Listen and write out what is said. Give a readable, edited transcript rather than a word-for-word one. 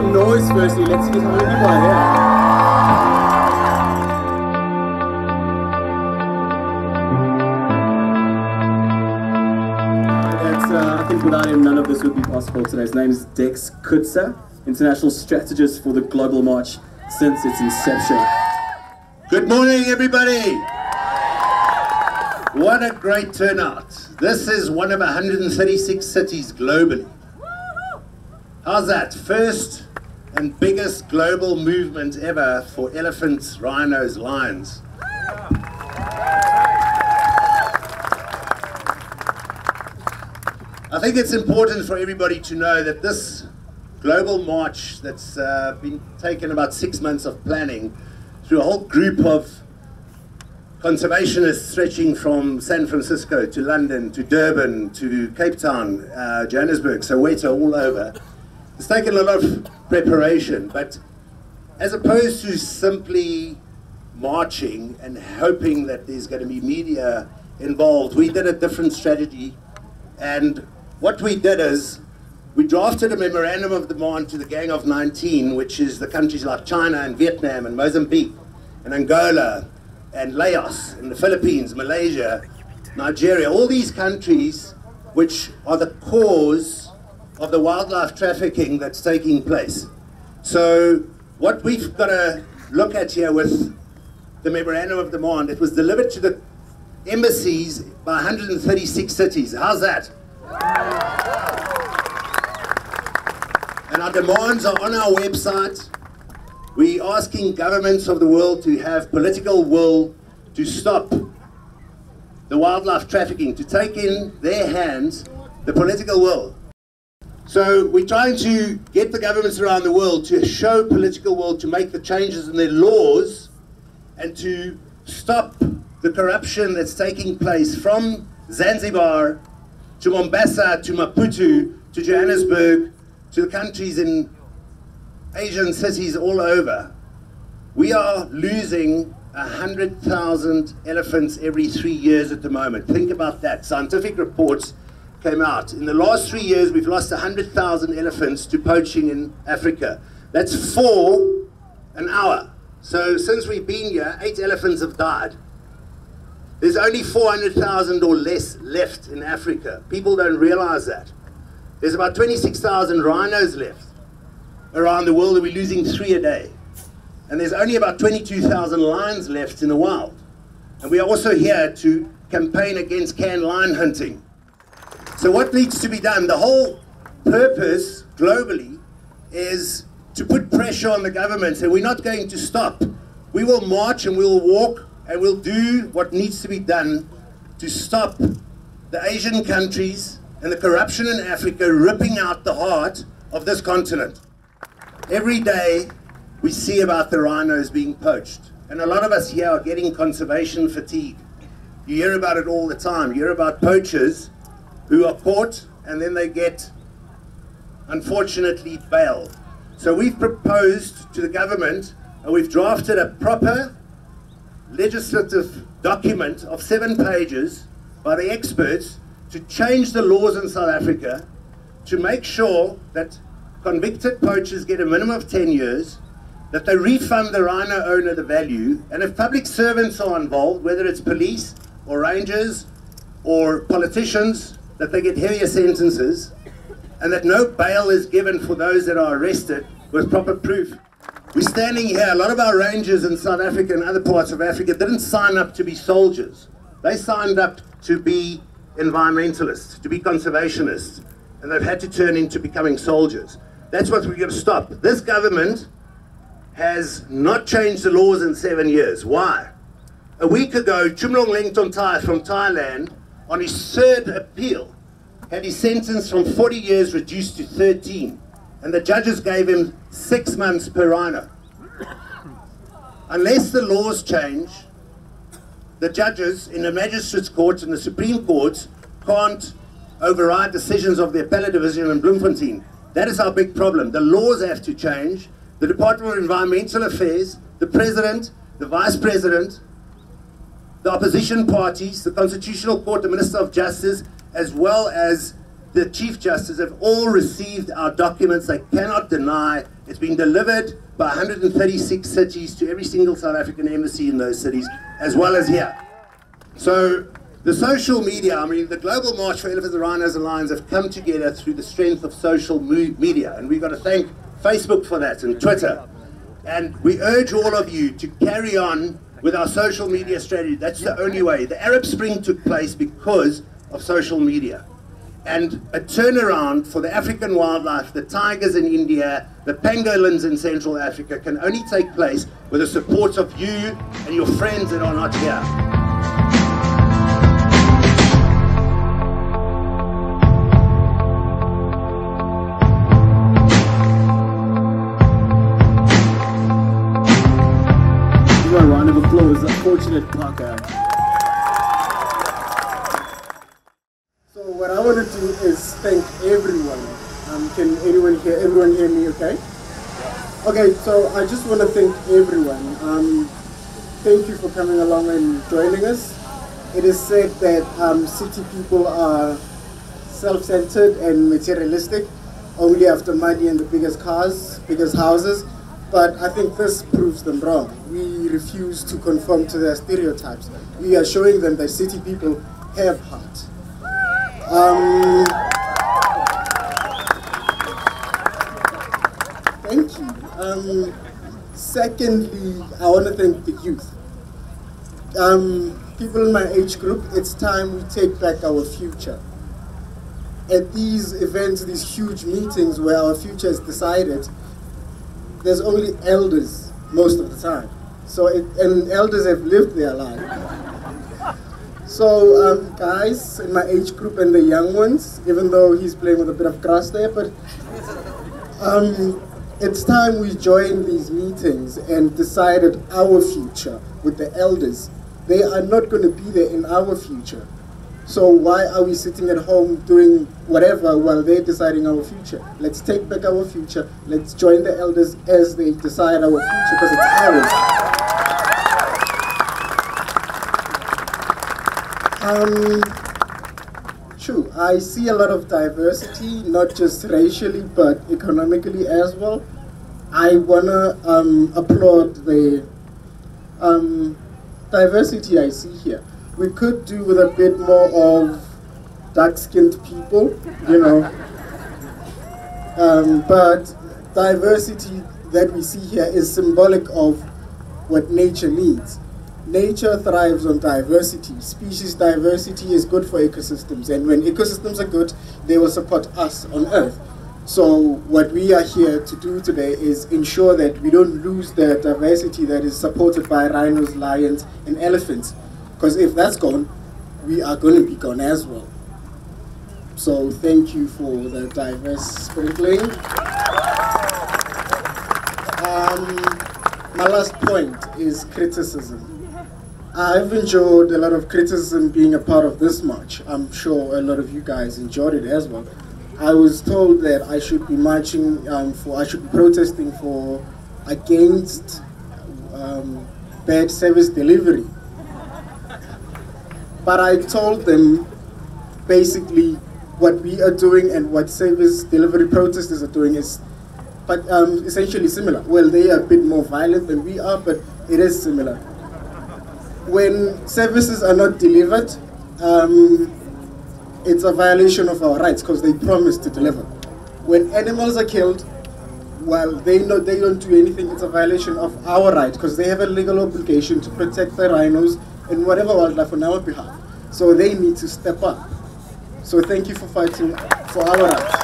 some noise firstly. Let's see how many people are here. I think without him, none of this would be possible today. His name is Dex Kutsa, International Strategist for the Global March since its inception. Good morning, everybody. What a great turnout. This is one of 136 cities globally. How's that? First and biggest global movement ever for elephants, rhinos, lions. I think it's important for everybody to know that this global march that's been taken about 6 months of planning through a whole group of conservationists stretching from San Francisco to London to Durban to Cape Town, Johannesburg, Soweto, all over. It's taken a lot of preparation, but as opposed to simply marching and hoping that there's going to be media involved, we did a different strategy. And what we did is we drafted a memorandum of demand to the Gang of 19, which is the countries like China and Vietnam and Mozambique and Angola and Laos and the Philippines, Malaysia, Nigeria, all these countries which are the cause of the wildlife trafficking that's taking place. So what we've got to look at here with the memorandum of demand, it was delivered to the embassies by 136 cities. How's that? And our demands are on our website. We're asking governments of the world to have political will to stop the wildlife trafficking, to take in their hands the political will. So we're trying to get the governments around the world to show political will to make the changes in their laws and to stop the corruption that's taking place from Zanzibar to Mombasa to Maputo to Johannesburg to the countries in Asian cities all over. We are losing 100,000 elephants every 3 years at the moment. Think about that. Scientific reports came out. In the last 3 years, we've lost 100,000 elephants to poaching in Africa. That's 4 an hour. So since we've been here, 8 elephants have died. There's only 400,000 or less left in Africa. People don't realize that. There's about 26,000 rhinos left around the world, and we're losing 3 a day. And there's only about 22,000 lions left in the wild. And we are also here to campaign against canned lion hunting. So what needs to be done? The whole purpose globally is to put pressure on the governments, and we're not going to stop. We will march and we'll walk and we'll do what needs to be done to stop the Asian countries and the corruption in Africa ripping out the heart of this continent. Every day we see about the rhinos being poached, and a lot of us here are getting conservation fatigue. You hear about it all the time. You hear about poachers who are caught and then they get, unfortunately, bail. So we've proposed to the government, and we've drafted a proper legislative document of 7 pages by the experts to change the laws in South Africa to make sure that convicted poachers get a minimum of 10 years, that they refund the rhino owner the value, and if public servants are involved, whether it's police or rangers or politicians, that they get heavier sentences, and that no bail is given for those that are arrested with proper proof. We're standing here, a lot of our rangers in South Africa and other parts of Africa didn't sign up to be soldiers. They signed up to be environmentalists, to be conservationists, and they've had to turn into becoming soldiers. That's what we're going to stop. This government has not changed the laws in 7 years. Why? A week ago, Chumlong Lengtontai from Thailand, on his 3rd appeal, had his sentence from 40 years reduced to 13. And the judges gave him 6 months per rhino. Unless the laws change, the judges in the magistrates' courts and the Supreme Courts can't override decisions of the appellate division in Bloemfontein. That is our big problem. The laws have to change. The Department of Environmental Affairs, the President, the Vice President, the opposition parties, the Constitutional Court, the Minister of Justice, as well as the Chief Justice have all received our documents. They cannot deny. It's been delivered by 136 cities to every single South African embassy in those cities, as well as here. So the social media, I mean, the Global March for Elephants, Rhinos and Lions have come together through the strength of social media, and we've got to thank Facebook for that and Twitter. And we urge all of you to carry on with our social media strategy. That's the only way. The Arab Spring took place because of social media. And a turnaround for the African wildlife, the tigers in India, the pangolins in Central Africa can only take place with the support of you and your friends that are not here. A round of applause, Fortunate Parker. So what I want to do is thank everyone. Can everyone hear me okay? Okay, so I just want to thank everyone. Thank you for coming along and joining us. It is said that city people are self-centered and materialistic, only after money and the biggest cars, biggest houses. But I think this proves them wrong. We refuse to conform to their stereotypes. We are showing them that city people have heart. Thank you. Secondly, I want to thank the youth. People in my age group, it's time we take back our future. At these events, these huge meetings where our future is decided, there's only elders most of the time. And elders have lived their life. So guys in my age group and the young ones, even though he's playing with a bit of grass there, but it's time we join these meetings and decided our future with the elders. They are not going to be there in our future. So why are we sitting at home doing whatever while they're deciding our future? Let's take back our future. Let's join the elders as they decide our future, because it's ours. True, I see a lot of diversity, not just racially, but economically as well. I want to applaud the diversity I see here. We could do with a bit more of dark-skinned people, you know. But diversity that we see here is symbolic of what nature needs. Nature thrives on diversity. Species diversity is good for ecosystems, and when ecosystems are good, they will support us on Earth. So what we are here to do today is ensure that we don't lose the diversity that is supported by rhinos, lions, and elephants. Because if that's gone, we are going to be gone as well. So thank you for the diverse sprinkling. My last point is criticism. I've enjoyed a lot of criticism being a part of this march. I'm sure a lot of you guys enjoyed it as well. I was told that I should be marching I should be protesting against bad service delivery. But I told them basically what we are doing and what service delivery protesters are doing is essentially similar. Well, they are a bit more violent than we are, but it is similar. When services are not delivered, it's a violation of our rights because they promise to deliver. When animals are killed, well, they don't do anything, it's a violation of our rights because they have a legal obligation to protect the rhinos and whatever wildlife on our behalf. So they need to step up. So thank you for fighting for our rights.